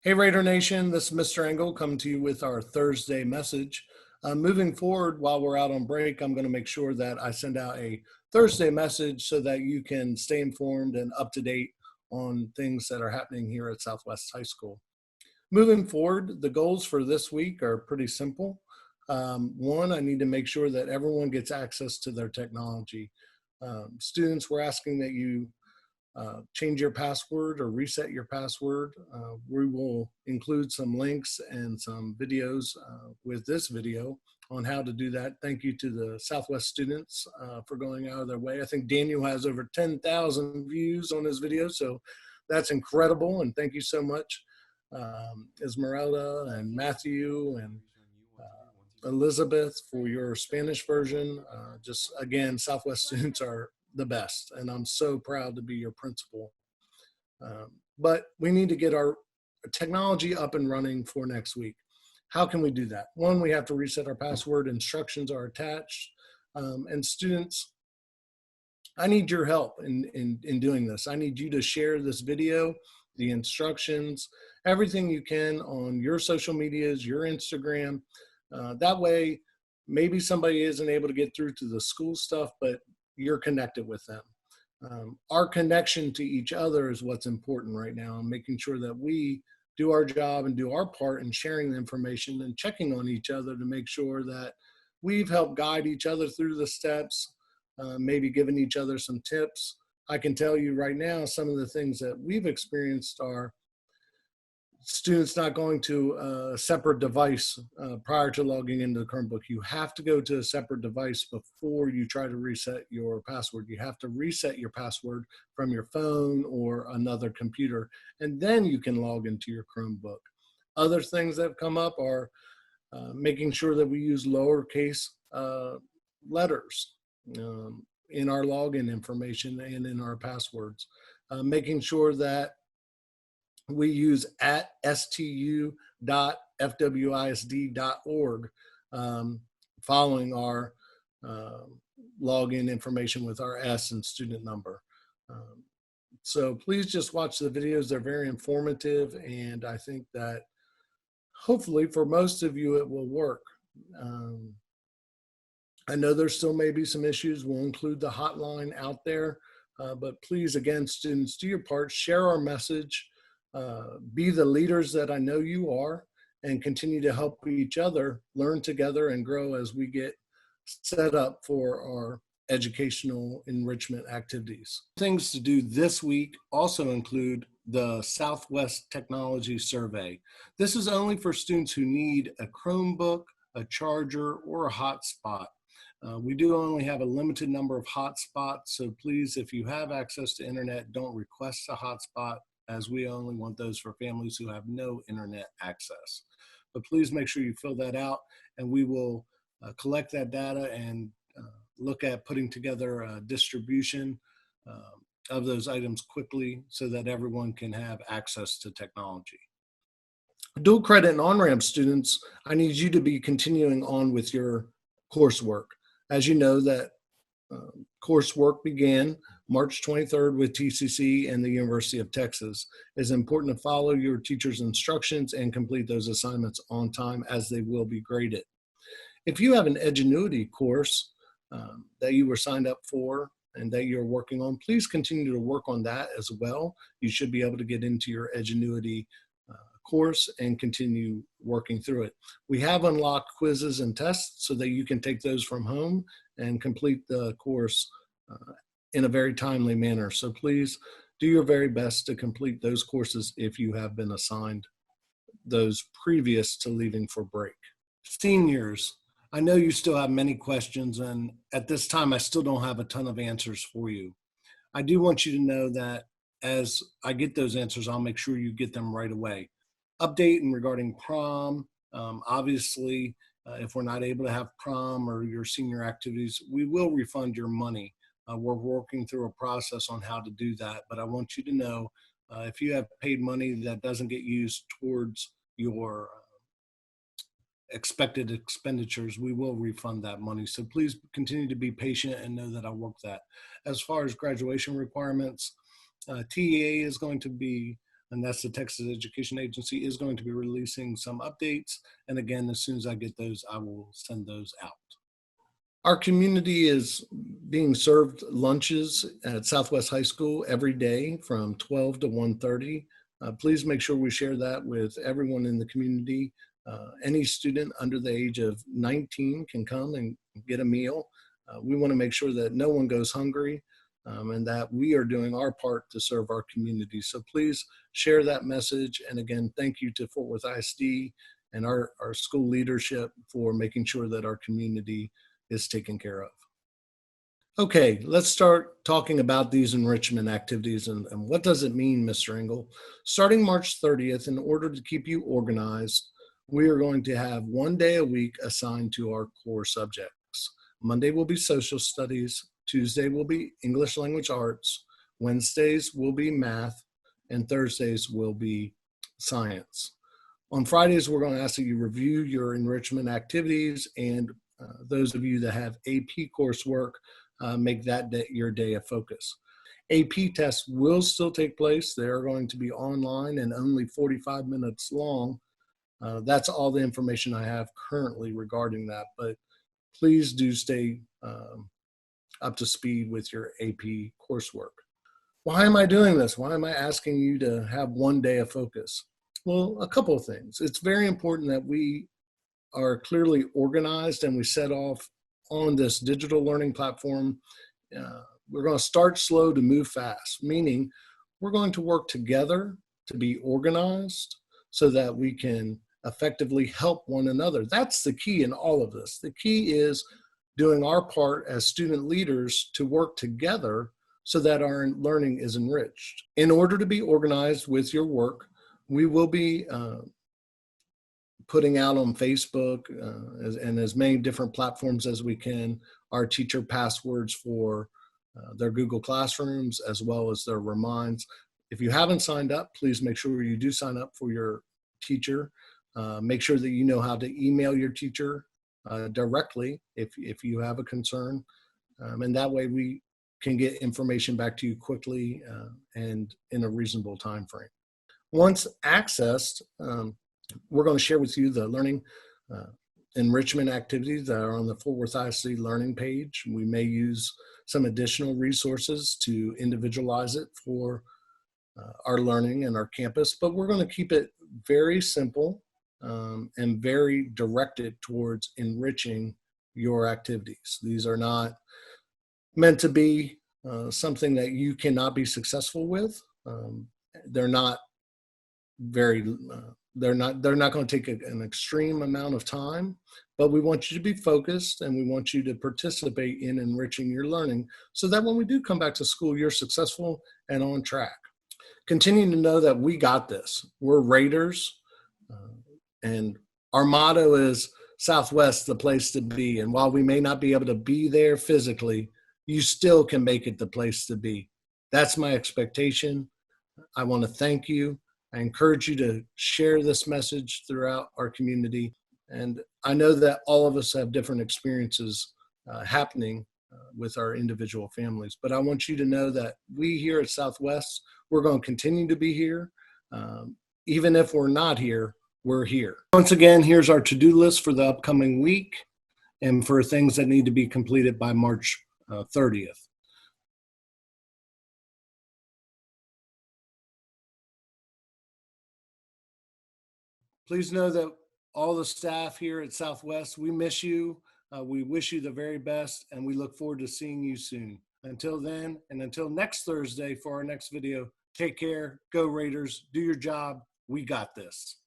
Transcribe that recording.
Hey Raider Nation, this is Mr. Engel coming to you with our Thursday message. Moving forward, while we're out on break, I'm going to make sure that I send out a Thursday message so that you can stay informed and up to date on things that are happening here at Southwest High School. Moving forward, the goals for this week are pretty simple. One, I need to make sure that everyone gets access to their technology. Students, we're asking that you change your password or reset your password. We will include some links and some videos with this video on how to do that. Thank you to the Southwest students for going out of their way. I think Daniel has over 10,000 views on his video, so that's incredible, and thank you so much. Esmeralda and Matthew and Elizabeth for your Spanish version. Just again, Southwest students are the best, and I'm so proud to be your principal. But we need to get our technology up and running for next week. How can we do that? One, we have to reset our password. Instructions are attached. And students, I need your help in doing this. I need you to share this video, the instructions, everything you can on your social medias, your Instagram. That way, maybe somebody isn't able to get through to the school stuff, but you're connected with them. Our connection to each other is what's important right now, and making sure that we do our job and do our part in sharing the information and checking on each other to make sure that we've helped guide each other through the steps, maybe giving each other some tips. I can tell you right now, some of the things that we've experienced are students not going to a separate device prior to logging into the Chromebook. You have to go to a separate device before you try to reset your password. You have to reset your password from your phone or another computer, and then you can log into your Chromebook. Other things that have come up are making sure that we use lowercase letters in our login information and in our passwords. Making sure that we use at stu.fwisd.org, following our login information with our S and student number. So please just watch the videos. They're very informative, and I think that hopefully for most of you it will work. I know there still may be some issues. We'll include the hotline out there, but please, again, students, do your part, share our message. Be the leaders that I know you are, and continue to help each other learn together and grow as we get set up for our educational enrichment activities. Things to do this week also include the Southwest Technology Survey. This is only for students who need a Chromebook, a charger, or a hotspot. We do only have a limited number of hotspots, so please, if you have access to internet, don't request a hotspot, as we only want those for families who have no internet access. But please make sure you fill that out, and we will collect that data and look at putting together a distribution of those items quickly so that everyone can have access to technology. Dual credit and on-ramp students, I need you to be continuing on with your coursework. As you know, that coursework began March 23rd with TCC and the University of Texas. It's important to follow your teacher's instructions and complete those assignments on time, as they will be graded. If you have an Edgenuity course that you were signed up for and that you're working on, please continue to work on that as well. You should be able to get into your Edgenuity course and continue working through it. We have unlocked quizzes and tests so that you can take those from home and complete the course in a very timely manner. So please do your very best to complete those courses if you have been assigned those previous to leaving for break. Seniors, I know you still have many questions, and at this time I still don't have a ton of answers for you. I do want you to know that as I get those answers, I'll make sure you get them right away. Update in regarding prom, obviously, if we're not able to have prom or your senior activities, we will refund your money. We're working through a process on how to do that, but I want you to know if you have paid money that doesn't get used towards your expected expenditures, we will refund that money. So please continue to be patient and know that I'll work that. As far as graduation requirements, TEA is going to be and that's the Texas Education Agency, is going to be releasing some updates. And again, as soon as I get those, I will send those out. Our community is being served lunches at Southwest High School every day from 12 to 1:30. Please make sure we share that with everyone in the community. Any student under the age of 19 can come and get a meal. We want to make sure that no one goes hungry, and that we are doing our part to serve our community. So please share that message. And again, thank you to Fort Worth ISD and our school leadership for making sure that our community is taken care of. Okay, let's start talking about these enrichment activities and what does it mean, Mr. Engel? Starting March 30th, in order to keep you organized, we are going to have 1 day a week assigned to our core subjects. Monday will be social studies, Tuesday will be English language arts, Wednesdays will be math, and Thursdays will be science. On Fridays, we're going to ask that you review your enrichment activities, and those of you that have AP coursework, make that day your day of focus. AP tests will still take place. They're going to be online and only 45 minutes long. That's all the information I have currently regarding that, but please do stay up to speed with your AP coursework. Why am I doing this? Why am I asking you to have 1 day of focus? Well, a couple of things. It's very important that we are clearly organized and we set off on this digital learning platform. We're going to start slow to move fast, meaning we're going to work together to be organized so that we can effectively help one another. That's the key in all of this. The key is doing our part as student leaders to work together so that our learning is enriched. In order to be organized with your work, we will be putting out on Facebook and as many different platforms as we can our teacher passwords for their Google Classrooms as well as their reminds. If you haven't signed up, please make sure you do sign up for your teacher. Make sure that you know how to email your teacher directly if you have a concern. And that way we can get information back to you quickly and in a reasonable time frame. Once accessed, we're going to share with you the learning enrichment activities that are on the Fort Worth ISD learning page. We may use some additional resources to individualize it for our learning and our campus, but we're going to keep it very simple and very directed towards enriching your activities. These are not meant to be something that you cannot be successful with. They're not going to take an extreme amount of time, but we want you to be focused and we want you to participate in enriching your learning so that when we do come back to school, you're successful and on track. Continue to know that we got this. We're Raiders, and our motto is Southwest, the place to be. And while we may not be able to be there physically, you still can make it the place to be. That's my expectation. I want to thank you. I encourage you to share this message throughout our community. And I know that all of us have different experiences happening with our individual families, but I want you to know that we here at Southwest, we're going to continue to be here. Even if we're not here, we're here. Once again, here's our to-do list for the upcoming week and for things that need to be completed by March 30th. Please know that all the staff here at Southwest, we miss you. We wish you the very best, and we look forward to seeing you soon. Until then, and until next Thursday for our next video, take care, go Raiders, do your job. We got this.